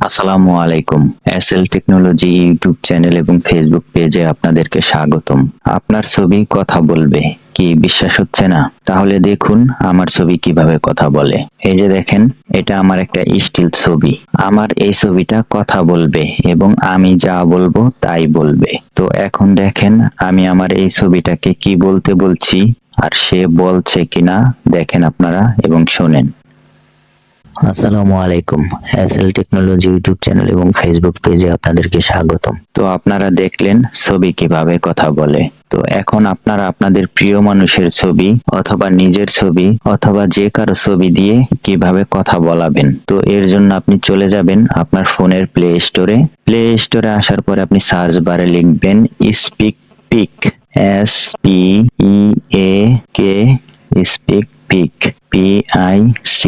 আসসালামু আলাইকুম। SL technology YouTube channel এবং ফেসবুক পেজে আপনাদেরকে স্বাগতম। আপনার ছবি কথা বলবে, কি বিশ্বাস হচ্ছে না? তাহলে দেখুন আমার ছবি কিভাবে কথা বলে। এই যে দেখেন, এটা আমার একটা স্টিল ছবি। আমার এই ছবিটা কথা বলবে এবং আমি যা বলবো তাই বলবে। তো এখন দেখেন আমি আমার এই ছবিটাকে কি বলতে বলছি আর সে বলছে কিনা দেখেন আপনারা এবং শোনেন। আসসালামু আলাইকুম। এসএল টেকনোলজি ইউটিউব চ্যানেল এবং ফেসবুক পেজে আপনাদেরকে স্বাগতম। তো আপনারা দেখলেন ছবি কিভাবে কথা বলে। তো এখন আপনারা আপনাদের প্রিয় মানুষের ছবি অথবা নিজের ছবি অথবা যে কারো ছবি দিয়ে কিভাবে কথা বলাবেন। তো এর জন্য আপনি চলে যাবেন আপনার ফোনের প্লে স্টোরে। প্লে স্টোরে আসার পরে আপনি সার্চ বারে লিখবেন SpeakPic, SPEAK, SpeakPic, PIC।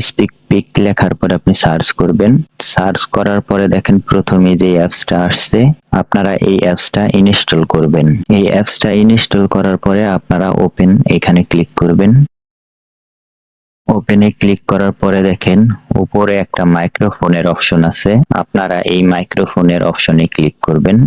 SpeakPic লেখার পরে আপনি সার্চ করবেন। সার্চ করার পরে দেখেন প্রথমে যে অ্যাপসটা আসছে, আপনারা এই অ্যাপসটা ইনস্টল করবেন। এই অ্যাপসটা ইনস্টল করার পরে আপনারা ওপেন এখানে ক্লিক করবেন। ওপেনে ক্লিক করার পরে দেখেন উপরে একটা মাইক্রোফোনের অপশন আছে, আপনারা এই মাইক্রোফোনের অপশনে ক্লিক করবেন।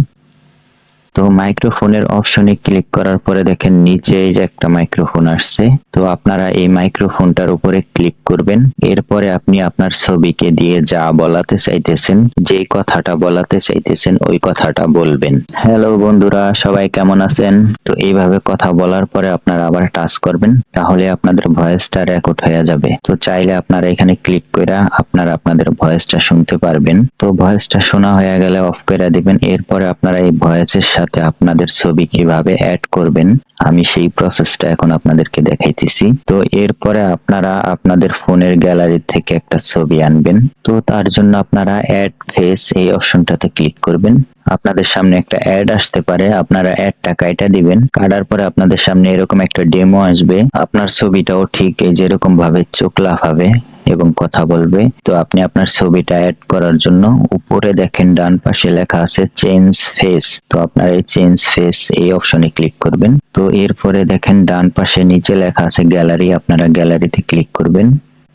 তো মাইক্রোফোনের অপশনে ক্লিক করার পরে দেখেন নিচে এই যে একটা মাইক্রোফোন আসছে, তো আপনারা এই মাইক্রোফোনটার উপরে ক্লিক করবেন। এরপরে আপনি আপনার ছবিকে দিয়ে যা বলাতে চাইতেছেন, যে কথাটা বলাতে চাইতেছেন ওই কথাটা বলবেন। হ্যালো বন্ধুরা, সবাই কেমন আছেন? তো এইভাবে কথা বলার পরে আপনারা আবার টাচ করবেন, তাহলে আপনাদের ভয়েসটা রেকর্ড হয়ে যাবে। তো চাইলে আপনারা এখানে ক্লিক করে আপনারা আপনাদের ভয়েসটা শুনতে পারবেন। তো ভয়েসটা শোনা হয়ে গেলে অফ করে দিবেন। এরপরে আপনারা এই ভয়েসের সাথে আপনাদের ছবি কিভাবে অ্যাড করবেন আমি সেই প্রসেসটা এখন আপনাদেরকে দেখাইতেছি। তো এরপরে আপনারা আপনাদের ফোনের গ্যালারি থেকে একটা ছবি আনবেন। তো তার জন্য আপনারা অ্যাড ফেস এই অপশনটাতে ক্লিক করবেন। আপনাদের সামনে একটা অ্যাড আসতে পারে, আপনারা অ্যাডটা কাইটা দিবেন। কাটার পরে আপনাদের সামনে এরকম একটা ডেমো আসবে। আপনার ছবিটাও ঠিক এই যেরকম ভাবে চোখ লাফাবে এবং কথা বলবে। তো আপনি আপনার ছবিটা অ্যাড করার জন্য উপরে দেখেন ডান পাশে লেখা আছে চেঞ্জ ফেস। তো আপনারা এই চেঞ্জ ফেস এই অপশনে ক্লিক করবেন। তো এরপরে দেখেন ডান পাশে নিচে লেখা আছে গ্যালারি, আপনারা গ্যালারিতে ক্লিক করবেন।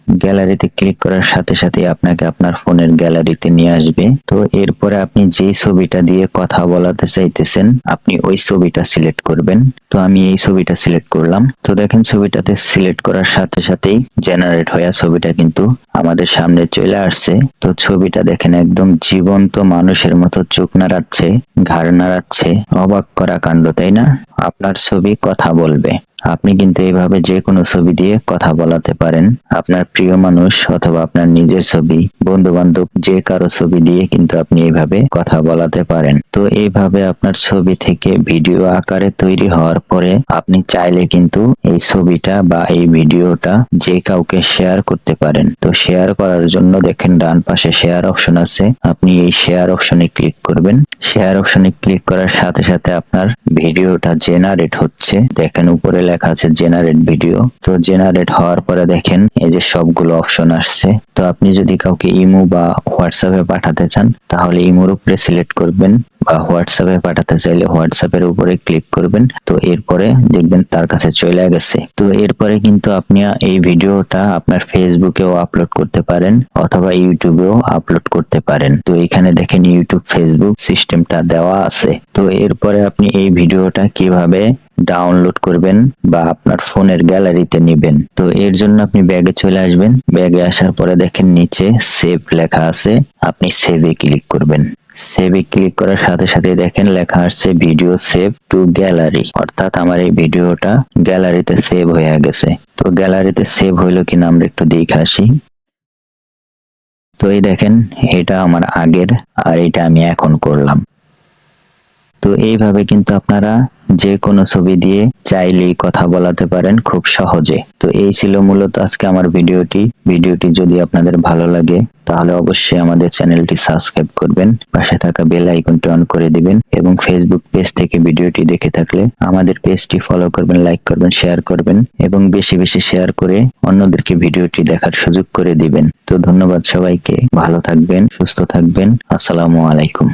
গ্যালারিতে ক্লিক করার সাথে সাথে আপনাকে আপনার ফোনের গ্যালারিতে নিয়ে আসবে। তো এরপরে আপনি যে ছবিটা দিয়ে কথা বলাতে চাইতেছেন আপনি ওই ছবিটা সিলেক্ট করবেন। তো আমি এই ছবিটা সিলেক্ট করলাম। তো দেখেন ছবিটাতে সিলেক্ট করার সাথে সাথেই জেনারেট হয়ে ছবিটা কিন্তু আমাদের সামনে চলে আসছে। তো ছবিটা দেখেন একদম জীবন্ত মানুষের মতো চোখ নাড়াচ্ছে, ঘাড় নাড়াচ্ছে, অবাক করা কাণ্ড, তাই না? আপনার ছবি কথা বলবে। আপনি কিন্তু এইভাবে যে কোনো ছবি দিয়ে কথা বলাতে পারেন। আপনার প্রিয় মানুষ অথবা আপনার নিজের ছবি, বন্ধু বান্ধব যে কারো ছবি দিয়ে কিন্তু আপনি এইভাবে কথা বলাতে পারেন। তো এইভাবে আপনার ছবি থেকে ভিডিও আকারে তৈরি হওয়ার পরে আপনি চাইলে কিন্তু এই ছবিটা বা এই ভিডিওটা যে কাউকে শেয়ার করতে পারেন। তো শেয়ার করার জন্য দেখেন ডান পাশে শেয়ার অপশন আছে, আপনি এই শেয়ার অপশনে ক্লিক করবেন। শেয়ার অপশনে ক্লিক করার সাথে সাথে আপনার ভিডিওটা জেনারেট হচ্ছে। দেখেন উপরে লেখা আছে জেনারেট ভিডিও। তো জেনারেট হওয়ার পরে দেখেন এই যে সবগুলো অপশন আসছে। তো আপনি যদি কাউকে ইমো বা হোয়াটসঅ্যাপে পাঠাতে চান তাহলে ইমোর উপরে সিলেক্ট করবেন, বা হোয়াটসঅ্যাপে পাঠাতে চাইলে হোয়াটসঅ্যাপের উপরে ক্লিক করবেন। তো এরপরে দেখবেন তার কাছে চলে গেছে। তো এরপরে কিন্তু আপনি এই ভিডিওটা আপনার ফেসবুকেও আপলোড করতে পারেন অথবা ইউটিউবেও আপলোড করতে পারেন। তো এখানে দেখেন ইউটিউব ফেসবুক সিস্টেমটা দেওয়া আছে। তো এরপরে আপনি এই ভিডিওটা কিভাবে ডাউনলোড করবেন বা আপনার ফোনের গ্যালারিতে নেবেন। তো এর জন্য আপনি ব্যাগে চলে আসবেন। ব্যাগে আসার পরে দেখেন নিচে সেভ লেখা আছে, আপনি সেভে ক্লিক করবেন। সেভে ক্লিক করার সাথে সাথে দেখেন লেখা আসছে ভিডিও সেভ টু গ্যালারি, অর্থাৎ আমার এই ভিডিওটা গ্যালারিতে সেভ হয়ে গেছে। তো গ্যালারিতে সেভ হইলো কিনা আমরা একটু দেখে আসি। তো এই দেখেন এটা আমার আগের আর এটা আমি এখন করলাম। তো এইভাবে কিন্তু আপনারা যে কোনো ছবি দিয়ে চাইলেই কথা বলাতে পারেন খুব সহজে। তো এই ছিল মূলত আজকে আমার ভিডিওটি যদি আপনাদের ভালো লাগে তাহলে অবশ্যই আমাদের চ্যানেলটি সাবস্ক্রাইব করবেন, পাশে থাকা বেল আইকনটি অন করে দিবেন এবং ফেসবুক পেজ থেকে ভিডিওটি দেখে থাকলে আমাদের পেজটি ফলো করবেন, লাইক করবেন, শেয়ার করবেন এবং বেশি বেশি শেয়ার করে অন্যদেরকে ভিডিওটি দেখার সুযোগ করে দিবেন। তো ধন্যবাদ সবাইকে, ভালো থাকবেন, সুস্থ থাকবেন। আসসালামু আলাইকুম।